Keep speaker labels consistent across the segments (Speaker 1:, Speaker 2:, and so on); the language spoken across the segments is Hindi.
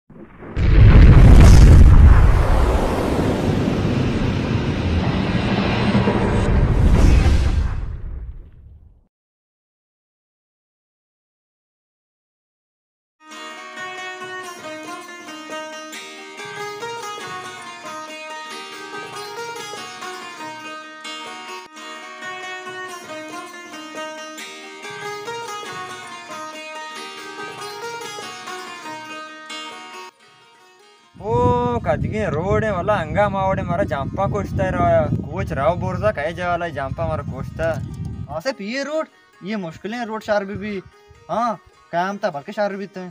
Speaker 1: ओ कदगी रोड है वाला हंगा मावड़े मारा जांपा कोस्ता कोच राव बोरजा कहे जा वाला जांपा मारा कोस्ता
Speaker 2: से पिए रोड ये मुश्किलें रोड शार भी हाँ काम था बल्कि शार भी थे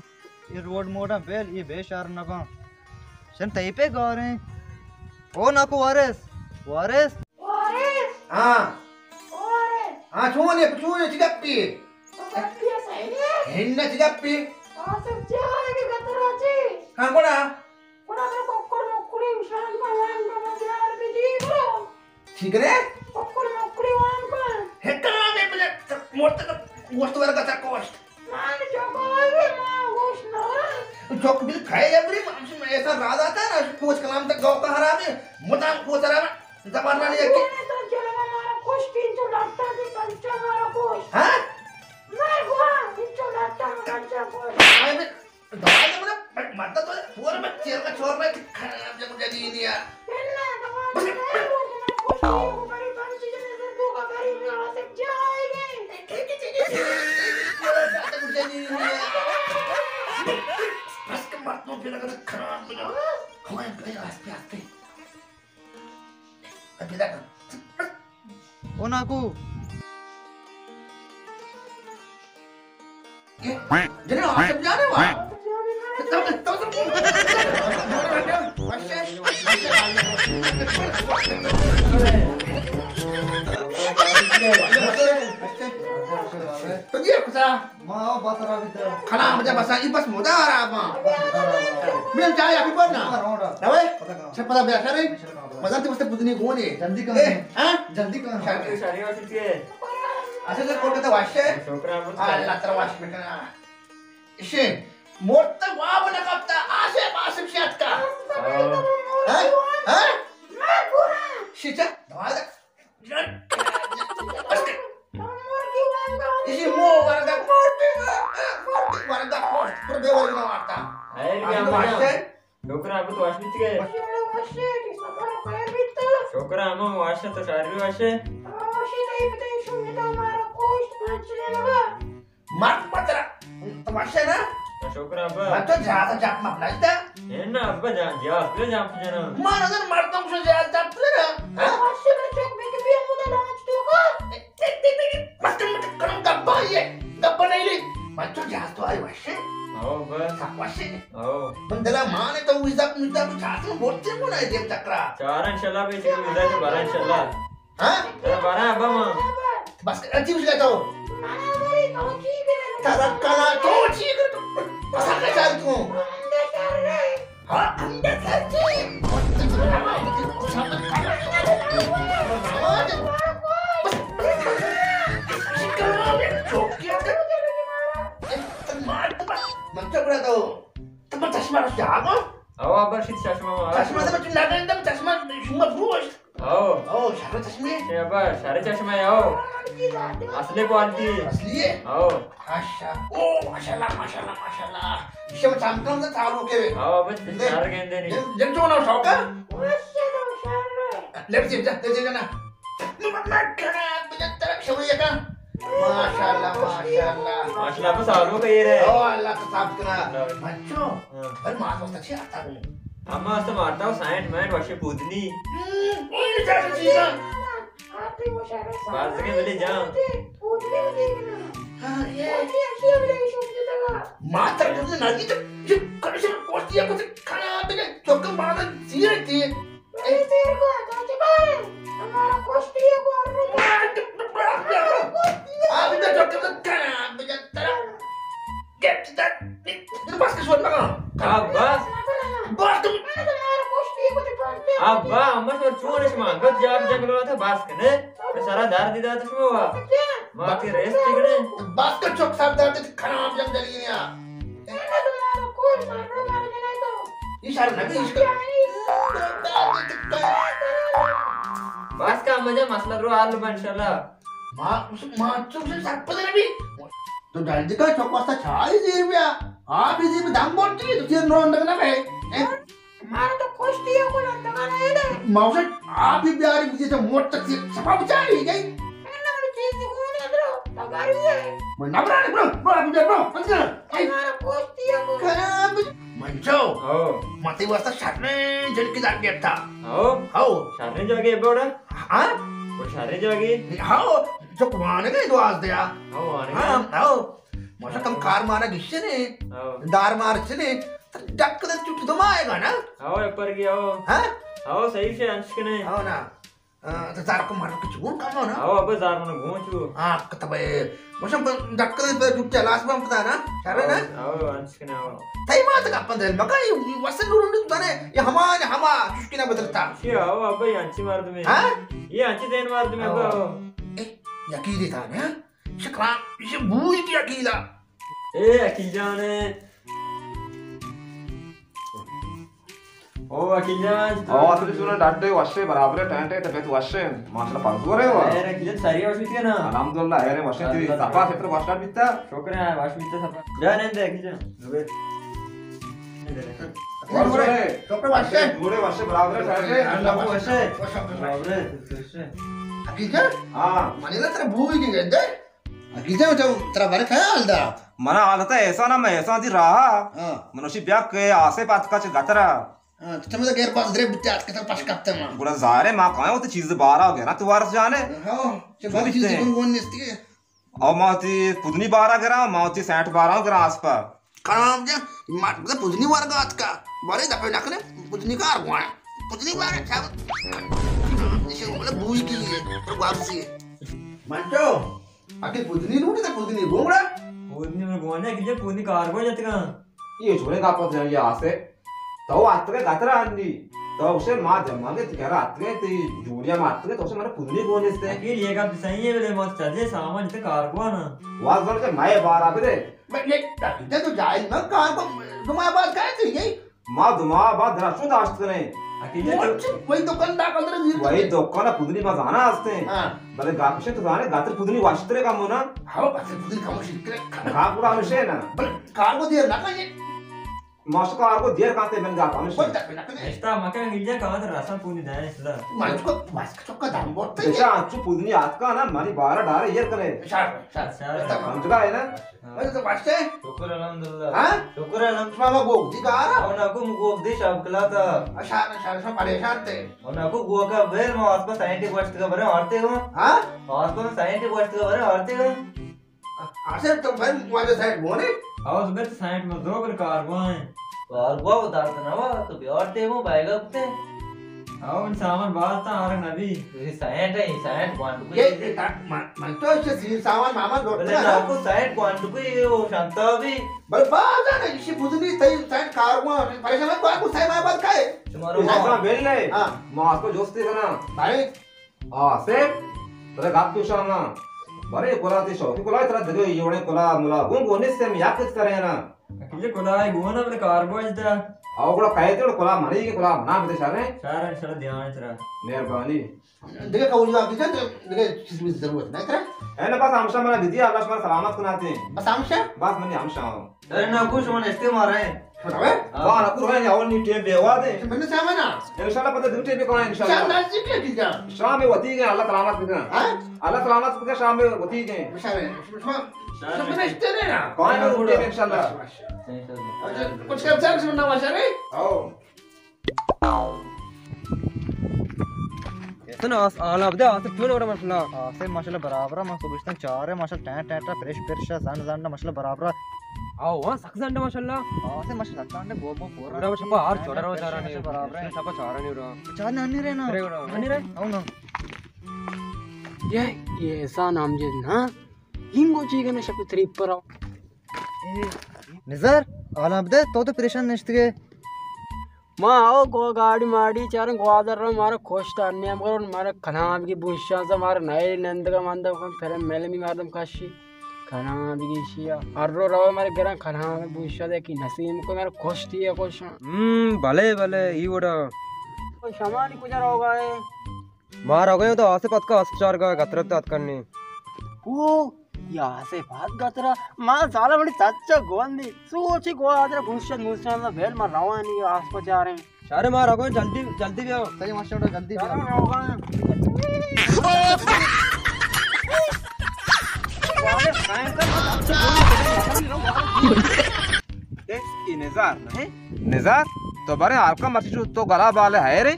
Speaker 2: ये रोड मोड़ा बेल ये बे शार ना पा शन तई पे गौर है ओ ना को वारिस वारिस
Speaker 3: हाँ हाँ छूने चिदप्पी हिन्ना चिदप्पी हाँ कोड़ा ठीक है हेक्टर में पहले मोटे का गोश्त वाला का गोश्त चौक बिल खाए या बड़ी मामसी में ऐसा राज आता है ना कोच कलाम तक गाँव का हराम है मुताम कोच हराम जबान वाली है कि हाँ दवाई दे मुझे मरता तो पूरा मैं चेयर का छोड़ में खराब जब मुझे दी नहीं यार खराब बना हमारे पे आस्ते आस्ते अभी तक
Speaker 2: ओ ना को
Speaker 3: जने आप सब जा रहे हो तो ये कुसा
Speaker 2: माँ बात रहा भी था
Speaker 3: खाना मुझे बस ये बस मुदा आ रहा माँ मैं चाहे अभी बोल ना रवे सब पता बैठा रे मजा तो बस बुद्धि नहीं कौन है
Speaker 2: जल्दी कर
Speaker 3: हाँ
Speaker 2: जल्दी कर
Speaker 1: सारी वाटती है
Speaker 3: असं जर कोणतं वाशे
Speaker 1: छोकरा
Speaker 3: लात्र वाश भेटना इशे मोठं वाब न कापता आशे पासप शेत का हाँ शिचा धवादा इशी मो वरदा पर बेवर न वाटता
Speaker 1: वाशे छोकरा अब तो वाशनीच के छोकरा हम वाशे तो सारी वाशे
Speaker 3: मार पत्रा तो वाशे ना
Speaker 1: छोकरा अब
Speaker 3: तो जाता जाप मत लगता
Speaker 1: है ना अब जा असले जांप जना
Speaker 3: मार अगर मरता मुझे जाप ना करूं गप्पा ये गप्पा नहीं ली बच्चों जास्त आई वाशे
Speaker 1: आओ बस
Speaker 3: वाशे
Speaker 1: आओ
Speaker 3: पण त्याला माने तो विजा जास्त बोलते कोण आहे देव चक्रा
Speaker 1: चार इंशाल्लाह पे चलो विदा के 12 इंशाल्लाह
Speaker 3: हां
Speaker 1: तेरा 12 अब हम
Speaker 3: बस अच्छी उस लेता हो तारा कला तो ठीक बस आगे चल तू हां अंदर चल चष्मा जागो
Speaker 1: आओ अब शीत चष्मा
Speaker 3: चष्मा तो बच्चे लगा एकदम चष्मा शुमा फ्रूश
Speaker 1: आओ
Speaker 3: ओ शारे चश्मे
Speaker 1: ये अब सारे चश्मे आओ असली क्वालिटी
Speaker 3: असली है
Speaker 1: आओ
Speaker 3: अच्छा ओ माशाल्लाह माशाल्लाह माशाल्लाह इसे में चमकन से चालू के वे
Speaker 1: आओ बस चार गेंदे नहीं
Speaker 3: जब जो ना शौका लेफ्ट से जा ना मत करा बिना तरफ शोए का माशाल्लाह माशाल्लाह
Speaker 1: माशाल्लाह बस आलू का ये रे
Speaker 3: ओ अल्लाह का साफ करा बच्चों पर मां तो अच्छी आता हूं
Speaker 1: अम्मा से मारता हूँ साइंट में वशी पूदनी
Speaker 3: ओए जैसे चीज़
Speaker 1: बात से मिले जाऊं
Speaker 3: हां ये मात्र तुमने नदी तो जो कनेक्शन पोस्ट किया कुछ खाना पे चौकम बना सी रहती है ए तेरे को तो चबारे हमारा कोष्टिया को अभी तो चौकम खाना पे तेरा गेट दैट बस के सोच लगा
Speaker 1: अब
Speaker 3: बस तुम
Speaker 1: अब अम्मा से चूने से मांग गद जाग जग लो था बास कने तो सारा दार दी दात में हुआ मां के रेस टिकने
Speaker 3: बस का चौक साफ दार खाना आप जम जली नहीं आ ये शार नबी इसका
Speaker 1: बस का मजा मसला रो हाल माशाल्लाह
Speaker 3: माँ से सरपंच नबी तो जल्दी का चौकस्ता चालीस रुपया आप इसी में दाम बोलती है तो फिर नौ अंडा ना भाई
Speaker 4: हमारा तो खुश दिया को लगता है ना
Speaker 3: मौसम आप ही प्यारी मुझे तो मोट तक से सफा बचाई गई
Speaker 4: ना मुझे चीज दिखो ना ब्रो पगारी है
Speaker 3: मैं ना बना ब्रो ब्रो आप ब्रो पंजा
Speaker 4: हमारा खुश दिया को
Speaker 3: खराब मंचो
Speaker 1: ओ
Speaker 3: मते वास्ता शारने जल के जाके था
Speaker 1: ओ
Speaker 3: हाउ
Speaker 1: शारे जागे बोड़ा
Speaker 3: हाँ
Speaker 1: वो शारे जागे
Speaker 3: हाउ जो कुमाने का दो आज दिया
Speaker 1: ओ आने
Speaker 3: हाँ हाउ मौसम कम कार मारा गिस्से ने
Speaker 1: ओ
Speaker 3: दार मार से ने डक कर चुट दो आएगा ना
Speaker 1: आओ ऊपर गया ओ
Speaker 3: हाँ
Speaker 1: आओ सही से अंश के नहीं
Speaker 3: हाउ ना तो जार को मार के चुन काम हो ना
Speaker 1: आओ अब जार मन घूंचू
Speaker 3: हाँ कतबे मौसम डक कर चुट चलास में पता ना शारे ना
Speaker 1: आओ अंश के आओ
Speaker 3: तई मात का अपन दिल मका ये वसन नूर बने ये हमारे हमा चुटकी ना बदलता
Speaker 1: ये आओ अब ये अंची मार दूं मैं
Speaker 3: हाँ
Speaker 1: ये अंची देन मार दूं मैं अब
Speaker 3: यकीन था ना शकरा ये बूई की अकीला
Speaker 1: ए अकील जान ओ अकील जान
Speaker 5: असली सुना डाटे वशे बराबर टैंटे तबेत वशे माशाल्लाह पागो रे वा
Speaker 1: ए अकील सारी वाश बिते ना
Speaker 5: अल्हम्दुलिल्लाह है रे वशे तेरी सफा क्षेत्र वाशा बिता
Speaker 1: शुक्र है वाश बिते सब जा नहीं दे अकील जान
Speaker 5: वशे
Speaker 3: डॉक्टर वाशे
Speaker 5: पूरे वशे बराबर टैंटे
Speaker 1: अल्लाह को वशे
Speaker 3: अकील
Speaker 1: बाबरे
Speaker 5: हां
Speaker 3: मनीला तेरा बूई की गंदे अकील जा जो तेरा बारे ख्याल दा
Speaker 5: मना आदत है ऐसा ना मैं ऐसा दी रहा
Speaker 3: हां
Speaker 5: मनुष्य ब्याह के आसे पात का गतरा
Speaker 3: तो मैं गैर पास दरे बिट्टे के पास करते हैं
Speaker 5: गुड़ा जारे मां कहां वो चीज बाहर आ गया ना तू वारस जाने
Speaker 3: हां ये बात चीज कौन निस्ती है
Speaker 5: और माती पुदनी बाहर आ गया माती 60 12 गया आसपा
Speaker 3: काम जा मार मतलब पुदनी वर्ग आज का बड़े दफे नकने पुदनी का आगवा पुदनी बारे सब इसे मतलब बूई की है तो वापसी मंचो आके पुदनी लूटी तो पुदनी घोड़ा
Speaker 1: पूनी में गोने कि जे पूनी कार को जाते का
Speaker 5: ये छोरे का पत ये आसे तो आतरे गतरा अंदी तो उसे मां जमाने कह रहा आतरे ती जूड़िया मातरे तो उसे मारे पुदनी कोने से
Speaker 1: अकील ये का सही है बोले मत चले सामान जिते कार को ना
Speaker 5: वाज बोल के मैं बाहर आ बे
Speaker 3: मैं ये तो जाए ना कार को तुम्हारे बात कहे थी ये
Speaker 5: मां दुमा बाद राशु दाश्त करे
Speaker 1: अकील ये
Speaker 3: वही दुकानदार का अंदर
Speaker 5: वही दुकान पुदनी में जाना आस्ते
Speaker 3: हां
Speaker 5: भले गापशे तो जाने गात्र पुदनी वाश्तरे का मुना
Speaker 3: हां बस पुदनी का मुश्किल करे
Speaker 5: खा पूरा अनुशे ना
Speaker 3: कार को दिया ना ये
Speaker 5: मास्टर को देर काते बन गा अनुशे
Speaker 3: कोई तक ना करे
Speaker 1: एस्ता मके मिल जाए कहां से राशन पूनी दाए इसला
Speaker 3: माइक को मास्क चौका दाम बोलते हैं
Speaker 5: देखा आंचू पुदनी आत का ना मारी 12 डारे ये करे
Speaker 3: शार
Speaker 1: अच्छा
Speaker 5: समझ है ना
Speaker 3: अरे तो वास्ते
Speaker 1: शुक्र अल्हम्दुलिल्लाह
Speaker 3: हां
Speaker 1: शुक्र अल्हम्दुलिल्लाह
Speaker 3: मामा गोग दी कार
Speaker 1: और ना को मुको उपदेश आप कला था
Speaker 3: शार शार से परेशान थे
Speaker 1: और ना को गो का बेर में आसपास साइंटिफिक वर्ष का बरे औरते हो
Speaker 3: हां
Speaker 1: आसपास साइंटिफिक वर्ष का बरे औरते हो
Speaker 3: आसे तो भाई वाले साइड बोने
Speaker 1: हाउस में साइंट में दो प्रकार को हैं और वो बता ना वो तो भी औरते हो बाइगा कुत्ते आओ इन सामान बात था और नबी ये साइंट है साइंट क्वांट को
Speaker 3: ये मन तो इसे सील सामान मामा
Speaker 1: बोले
Speaker 3: लोटता
Speaker 1: ना
Speaker 3: है
Speaker 1: को साइंट क्वांट को ये वो शांता भी
Speaker 3: बल बात है ना इसे बुझनी तई साइड कार को परेशान है को साइड में बात खाए
Speaker 1: तुम्हारो
Speaker 5: ऐसा बेल ले
Speaker 3: हां
Speaker 5: मां को जोस्ते करना
Speaker 3: भाई
Speaker 5: आ से तेरे गाप तो शाना बरे कोला ते शौकी कोला तेरा दगे योणे कोला मुला गुंग होने से मैं याद करे ना
Speaker 1: अकेले कोलाई गोना अपने कार्बोज दा
Speaker 5: आओ कोला कहे तो कोला मरी के कोला मना बते सारे
Speaker 1: सारा सारा ध्यान तेरा
Speaker 5: मेहरबानी
Speaker 3: देखे कौन जवाब दीजिए देखे किस में जरूरत नहीं तेरा
Speaker 5: है ना बस हमशा मना दीदी अल्लाह शुक्र सलामत कुनाते
Speaker 3: बस आमशा
Speaker 5: बस मने हमशा
Speaker 1: अरे ना कुछ मन इस्ते मारे
Speaker 3: छोड़ावे
Speaker 5: वाह ना कुछ है ना और नी टेम बेवा दे
Speaker 3: मैंने सामान ना
Speaker 5: इंशाल्लाह पता दूटे पे कोना इंशाल्लाह
Speaker 3: शानदार जी क्या किया
Speaker 5: शाम में वती के अल्लाह सलामत बिना
Speaker 3: हां
Speaker 5: अल्लाह सलामत के शाम में वती के
Speaker 3: शारे मैंने इस्ते नहीं ना
Speaker 5: कौन है दूटे पे इंशाल्लाह
Speaker 3: कुछ कर सर सुनना वाशरे
Speaker 5: आओ
Speaker 2: सुनो आला बदे आसे क्यों लग रहा माशाल्लाह आसे माशाल्लाह बराबर मैं सुबह चार है माशाल्लाह टैट फ्रेश फ्रेश जान जान माशाल्लाह बराबर
Speaker 6: आओ हाँ सक्सेंड माशाल्लाह
Speaker 2: आसे माशाल्लाह कांडे गोबो पोरा
Speaker 6: रवा छपा आर छोड़ा रवा चारा नहीं
Speaker 2: बराबर है
Speaker 6: छपा चारा नहीं रहा
Speaker 2: चार नानी रे ना
Speaker 6: नहीं रे
Speaker 2: అవును
Speaker 6: ये ऐसा नाम जे ना हिंगो चीगने शप ट्रिप पर आओ
Speaker 2: निजर आला बदे तो परेशान नष्टगे
Speaker 6: माँ आओ गो गाड़ी माड़ी चार ग्वादर रो मारा खोस्टा अन्य मगर मारा खनाम की बुशां से मारा नए नंद का मंद का फिर मेले में मारदम काशी खाना दिगी शिया अर्रो रहो मेरे घर खाना बुशा दे की नसीम को मेरे खुश दिए खुश
Speaker 5: भले भले ई वोड़ा
Speaker 6: कोई सामान कुछ होगा है
Speaker 5: मार हो गए तो आसे पत का अस्चार का गतरत तात करनी
Speaker 6: ओ यहाँ से बात गतरा मां साला बड़ी सच्चा गोंदी सोची को आदर बुशा मुशा ना भेल मार रवानी आसपास जा रहे हैं
Speaker 5: सारे मार हो गए जल्दी जल्दी भी आओ
Speaker 2: सही मास्टर जल्दी
Speaker 6: चलो होगा
Speaker 5: निजार निजार तो बारे आपका मर्ची तो गला बाले है रे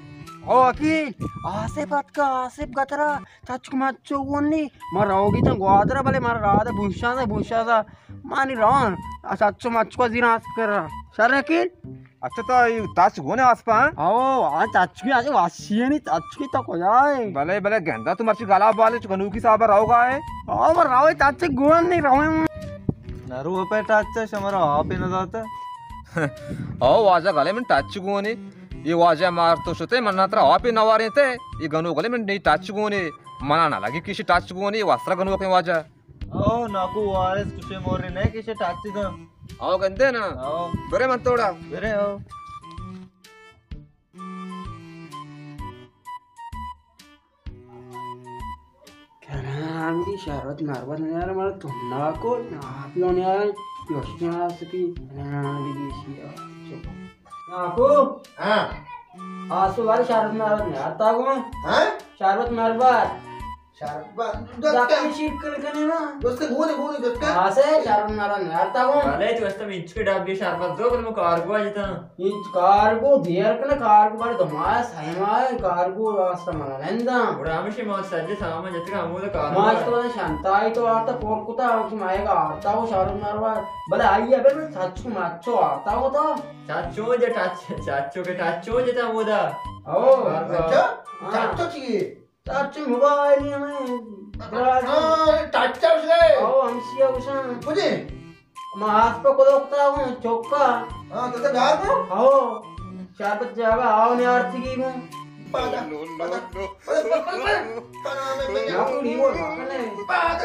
Speaker 6: ओ अकील आसिफ गतरा चच मच्चो वोनी मर होगी तो ग्वादरा भले मर रहा था बुशा सा मानी रॉन चच्चो मच्चो जीना आस कर सर अकील
Speaker 5: अच्छा तो ये ताच गोने आसपा
Speaker 6: आओ आ चच आज वासी नहीं चच की तो को जाए
Speaker 5: भले भले गेंदा तो मर्ची गला बाले चुकनू की साबर रहोगा है
Speaker 6: ओ मर राव चच गोन नहीं राव
Speaker 2: नरू पे टच शमरा आप न जाता
Speaker 5: ओ वाजा गले में टच गोने ये वाजा मार तो सुते मन्ना तरा आप ही नवारे थे ये गनु गले में नहीं टच गोने मना ना लगी किसी टच गोने वस्त्र गनु के वाजा
Speaker 2: ओ नाकू वारस कुछ मोरे नहीं किसे टच दा
Speaker 5: आओ गंदे ना
Speaker 2: आओ
Speaker 5: बरे मत तोड़ा
Speaker 2: बेरे आओ
Speaker 6: करांगी शरत मारवा नहीं यार मार तुम ना को ना पियो नहीं यार योशना सकी ना लगी शिया नाको
Speaker 3: हां
Speaker 6: आसो वाली शरत मारवा नहीं आता को
Speaker 3: हां
Speaker 6: शरत मारवा
Speaker 3: शरबत
Speaker 6: जाके शिरकल करने ना
Speaker 3: दोस्त गोने दोस्त का
Speaker 6: आसे शरत मारवा नहीं आता को
Speaker 1: भले तू अस्तम इंच के डाब शरबत दो कल कार्गो आ जाता
Speaker 6: इंच कार्गो देर कने कार्गो बारे दमाया सायमाय कार्गो रास्ता मला नंदा
Speaker 1: रामशी मौत सज्जे सामान जतका अमूल कार्गो
Speaker 6: मास तो शांताई तो आता पोरकुता की मायेगा आता हो शरत मारवा भले आई अबे मैं सच्चू माचो आता हो तो
Speaker 1: चाचो जे चाचो के चाचो जे ता मोदा
Speaker 6: ओ
Speaker 3: अच्छा चाचो चाहिए
Speaker 6: चाचू मोबाइल नहीं हमें
Speaker 3: हां चाचा उसले
Speaker 6: ओ हमसिया कुछ
Speaker 3: मुझे
Speaker 6: मास पे को दोकता हूं चौका
Speaker 3: हां तो घर को
Speaker 6: आओ शरबत जावा आओ ने आरती की को
Speaker 3: पादा पादा
Speaker 6: ना को नहीं वो कने
Speaker 3: पादा